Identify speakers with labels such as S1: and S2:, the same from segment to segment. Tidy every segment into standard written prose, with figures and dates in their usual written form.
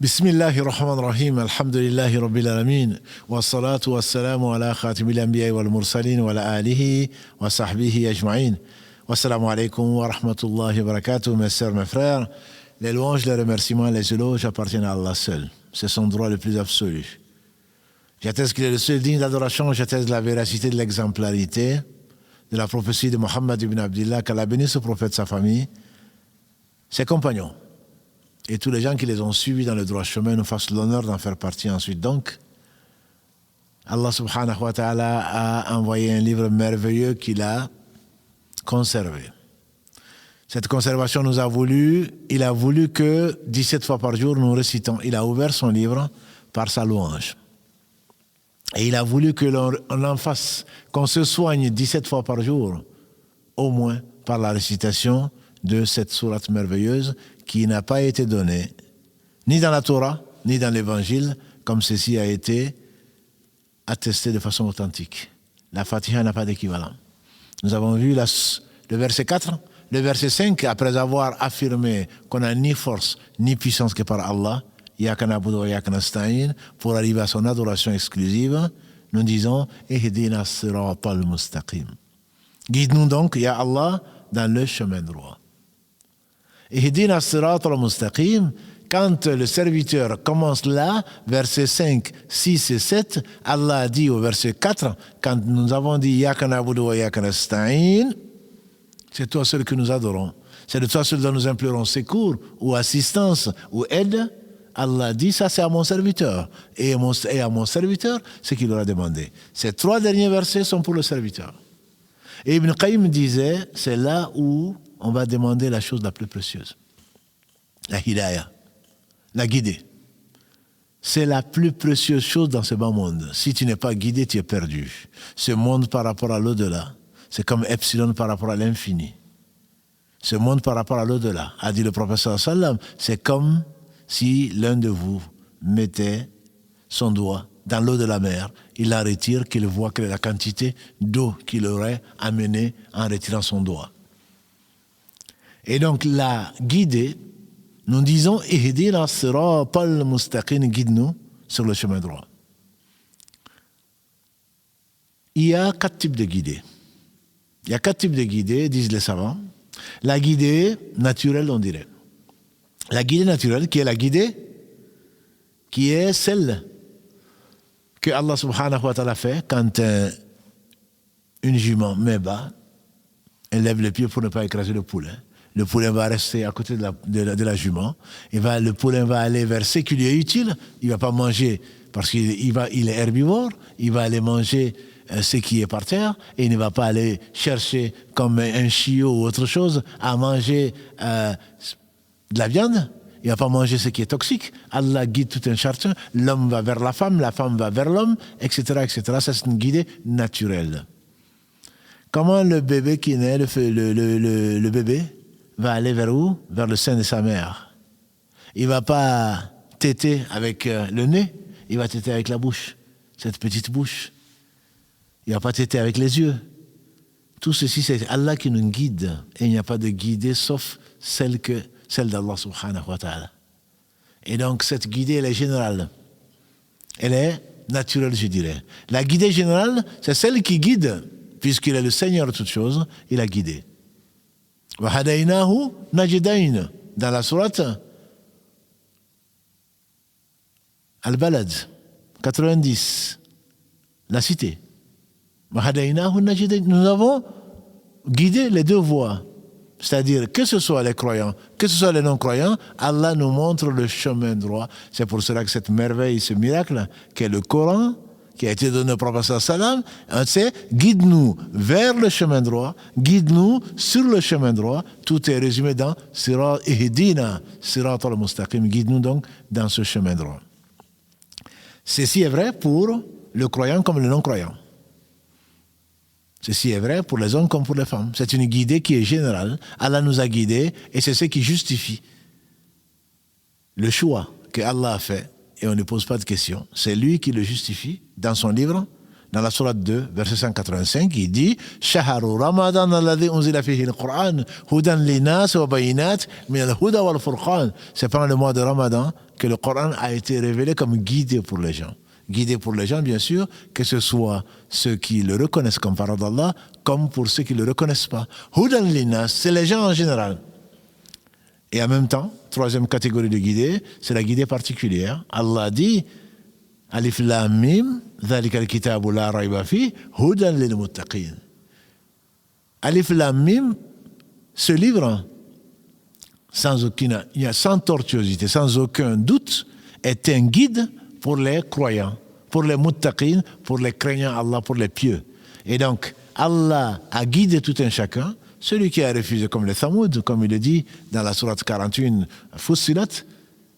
S1: بسم الله الرحمن الرحيم الحمد لله رب العالمين والصلاة والسلام على خاتم الأنبياء والمرسلين وعلى آله وصحبه أجمعين والسلام عليكم ورحمة الله وبركاته. Mes sœurs, mes frères, les louanges, les remerciements, les éloges appartiennent à Allah seul. C'est son droit le plus absolu. J'atteste qu'il est le seul digne d'adoration, j'atteste de la véracité, de l'exemplarité, de la prophétie de Mohammed ibn Abdillah, qu'Allah bénisse ce prophète, sa famille, ses compagnons. Et tous les gens qui les ont suivis dans le droit chemin nous fassent l'honneur d'en faire partie ensuite. Donc, Allah subhanahu wa ta'ala a envoyé un livre merveilleux qu'il a conservé. Cette conservation il a voulu que 17 fois par jour nous récitons. Il a ouvert son livre par sa louange. Et il a voulu que l'on en fasse, qu'on se soigne 17 fois par jour, au moins par la récitation de cette sourate merveilleuse qui n'a pas été donnée ni dans la Torah, ni dans l'Évangile, comme ceci a été attesté de façon authentique. La Fatiha n'a pas d'équivalent. Nous avons vu le verset 4, le verset 5, après avoir affirmé qu'on n'a ni force, ni puissance que par Allah, Iyaka na'budu wa iyaka nasta'in, pour arriver à son adoration exclusive, nous disons Ihdina as-siratal mustaqim. Guide-nous donc, Ya Allah, dans le chemin droit. Ihdina as-siratal mustaqim, quand le serviteur commence là, versets 5, 6 et 7, Allah a dit au verset 4, quand nous avons dit Iyaka na'budu wa iyaka nasta'in, c'est toi seul que nous adorons. C'est de toi seul dont nous implorons secours ou assistance ou aide. Allah dit, ça c'est à mon serviteur. Et à mon serviteur, ce qu'il aura demandé. Ces 3 derniers versets sont pour le serviteur. Et Ibn Qayyim disait, c'est là où on va demander la chose la plus précieuse. La hidayah, la guidée. C'est la plus précieuse chose dans ce bas monde. Si tu n'es pas guidé, tu es perdu. Ce monde par rapport à l'au-delà, c'est comme Epsilon par rapport à l'infini. Ce monde par rapport à l'au-delà, a dit le prophète sallallahu alayhi wa sallam, c'est comme si l'un de vous mettait son doigt dans l'eau de la mer, il la retire, qu'il voit quelle est la quantité d'eau qu'il aurait amenée en retirant son doigt. Et donc, la guidée, nous disons, Ihdina as-siratal mustaqim, guide-nous sur le chemin droit. Il y a 4 types de guidées. Il y a 4 types de guidées, disent les savants. La guidée naturelle, on dirait. La guidée naturelle, qui est la guidée, qui est celle que Allah subhanahu wa ta'ala fait quand une jument met bas, elle lève les pieds pour ne pas écraser le poulain. Le poulain va rester à côté de la jument. Le poulain va aller vers ce qui lui est utile. Il ne va pas manger parce qu'il est herbivore. Il va aller manger ce qui est par terre et il ne va pas aller chercher comme un chiot ou autre chose à manger de la viande. Il ne va pas manger ce qui est toxique. Allah guide tout un chacun. L'homme va vers la femme va vers l'homme, etc., etc. Ça, c'est une guidée naturelle. Comment le bébé qui naît, le bébé, va aller vers où? Vers le sein de sa mère. Il ne va pas téter avec le nez, il va téter avec la bouche, cette petite bouche. Il ne va pas téter avec les yeux. Tout ceci, c'est Allah qui nous guide. Et il n'y a pas de guidée sauf celle d'Allah subhanahu wa ta'ala. Et donc, cette guidée, elle est générale. Elle est naturelle, je dirais. La guidée générale, c'est celle qui guide, puisqu'il est le Seigneur de toutes choses, il a guidé. Wa hadaynahu najdayn, dans la sourate Al-Balad, 90, la cité. Wa hadaynahu najdayn, nous avons guidé les 2 voies. C'est-à-dire, que ce soit les croyants, que ce soit les non-croyants, Allah nous montre le chemin droit. C'est pour cela que cette merveille, ce miracle, qu'est le Coran, qui a été donné au prophète sallallahu alayhi wa sallam, c'est guide-nous vers le chemin droit, guide-nous sur le chemin droit. Tout est résumé dans Ihdina siratal mustaqim, guide-nous donc dans ce chemin droit. Ceci est vrai pour le croyant comme le non-croyant. Ceci est vrai pour les hommes comme pour les femmes. C'est une guidée qui est générale. Allah nous a guidés et c'est ce qui justifie le choix que Allah a fait. Et on ne pose pas de questions. C'est lui qui le justifie dans son livre, dans la sourate 2, verset 185, il dit « Shaharu Ramadan alladhi unzila fihi al-Qur'an, hudan linas wa bayinat min al-huda wal-furqan » C'est pendant le mois de Ramadan que le Coran a été révélé comme guidé pour les gens. Guidé pour les gens, bien sûr, que ce soit ceux qui le reconnaissent comme parole d'Allah, comme pour ceux qui ne le reconnaissent pas. Hudan linnas, c'est les gens en général. Et en même temps, troisième catégorie de guidés, c'est la guidée particulière. Allah dit, Alif Lam Mim, Dhalika al-kitabu la rayba fi, Hudan lil muttaqin. Alif Lam Mim, ce livre, sans tortuosité, sans aucun doute, est un guide pour les croyants, pour les muttaqin, pour les craignants Allah, pour les pieux. Et donc, Allah a guidé tout un chacun. Celui qui a refusé, comme les Thamoud, comme il le dit dans la sourate 41, Fussilat,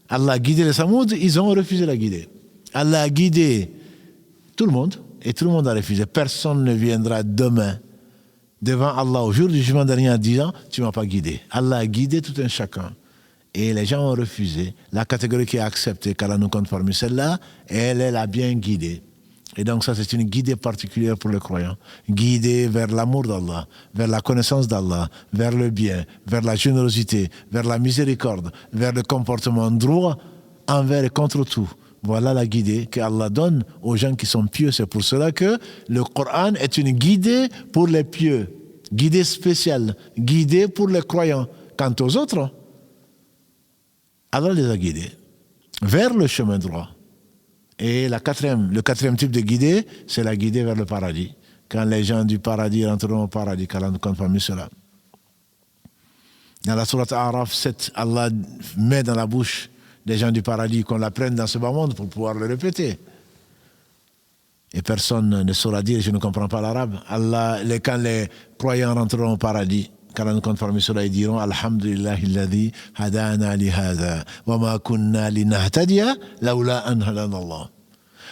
S1: Allah a guidé les Thamoud, ils ont refusé la guider. Allah a guidé tout le monde, et tout le monde a refusé. Personne ne viendra demain devant Allah au jour du jugement dernier en disant « Tu ne m'as pas guidé ». Allah a guidé tout un chacun. Et les gens ont refusé. La catégorie qui a accepté qu'Allah nous compte parmi celle-là, elle a bien guidé. Et donc ça, c'est une guidée particulière pour les croyants. Guidée vers l'amour d'Allah, vers la connaissance d'Allah, vers le bien, vers la générosité, vers la miséricorde, vers le comportement droit envers et contre tout. Voilà la guidée qu'Allah donne aux gens qui sont pieux. C'est pour cela que le Coran est une guidée pour les pieux. Guidée spéciale, guidée pour les croyants. Quant aux autres, Allah les a guidés vers le chemin droit. Et le quatrième type de guidée, c'est la guidée vers le paradis. Quand les gens du paradis rentreront au paradis, qu'Allah ne compte pas mieux cela. Dans la sourate Araf 7, Allah met dans la bouche des gens du paradis qu'on la prenne dans ce bas monde pour pouvoir le répéter. Et personne ne saura dire, je ne comprends pas l'arabe. Quand les croyants rentreront au paradis, qu'Allah nous compte parmi cela, ils diront Alhamdulillahi alladhi hadana li hadha wa ma kunna linahtadiya lawla an hadana Allah.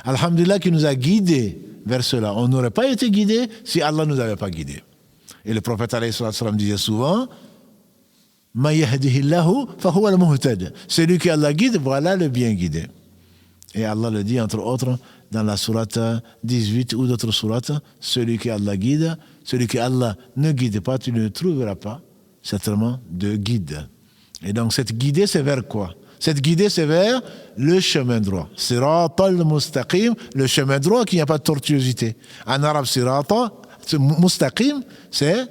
S1: Alhamdulillah qui nous a guidés vers cela. On n'aurait pas été guidés si Allah ne nous avait pas guidés. Et le prophète alayhi sallam disait souvent Ma yahdihillahu fa huwa al-muhtad. Celui qui Allah guide, voilà le bien guidé. Et Allah le dit entre autres dans la sourate 18 ou d'autres sourates, celui qui Allah guide, celui qui Allah ne guide pas, tu ne trouveras pas certainement de guide. Et donc cette guidée, c'est vers quoi? Cette guidée, c'est vers le chemin droit. Siratal mustaqim, le chemin droit qui n'a pas de tortuosité. En arabe, sirata, mustaqim, c'est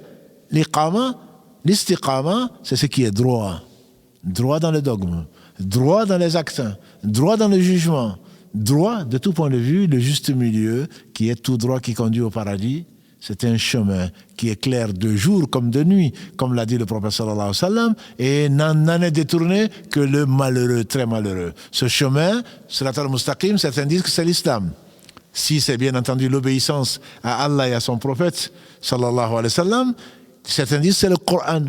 S1: l'iqama, l'istiqama, c'est ce qui est droit. Droit dans le dogme, droit dans les actes, droit dans le jugement, droit de tout point de vue, le juste milieu qui est tout droit qui conduit au paradis. C'est un chemin qui est clair de jour comme de nuit, comme l'a dit le prophète sallallahu alayhi wa sallam, et n'en est détourné que le malheureux, très malheureux. Ce chemin, Sirat al-Mustaqim, certains disent que c'est l'islam. Si c'est bien entendu l'obéissance à Allah et à son prophète sallallahu alayhi wa sallam, certains disent que c'est le Coran,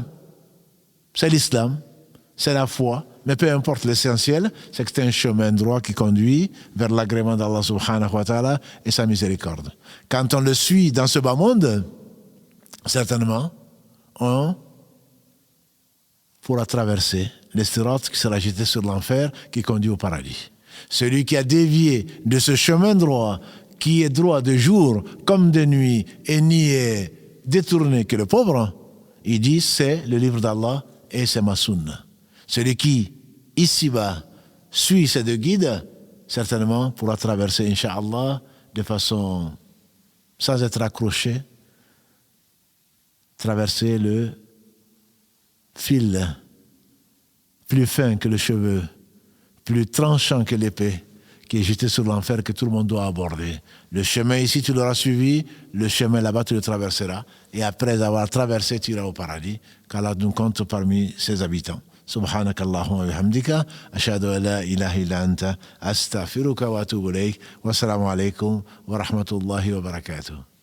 S1: c'est l'islam, c'est la foi. Mais peu importe, l'essentiel, c'est que c'est un chemin droit qui conduit vers l'agrément d'Allah subhanahu wa ta'ala et sa miséricorde. Quand on le suit dans ce bas monde, certainement, on pourra traverser les sirat qui sera jeté sur l'enfer qui conduit au paradis. Celui qui a dévié de ce chemin droit, qui est droit de jour comme de nuit et n'y est détourné que le pauvre, il dit c'est le livre d'Allah et c'est ma sunna. Celui qui, ici-bas, suit ces deux guides, certainement pourra traverser, Inch'Allah, de façon sans être accroché, traverser le fil plus fin que le cheveu, plus tranchant que l'épée, qui est jeté sur l'enfer que tout le monde doit aborder. Le chemin ici, tu l'auras suivi, le chemin là-bas, tu le traverseras, et après avoir traversé, tu iras au paradis, qu'Allah nous compte parmi ses habitants. سبحانك اللهم وبحمدك أشهد أن لا إله إلا أنت أستغفرك وأتوب إليك والسلام عليكم ورحمة الله وبركاته.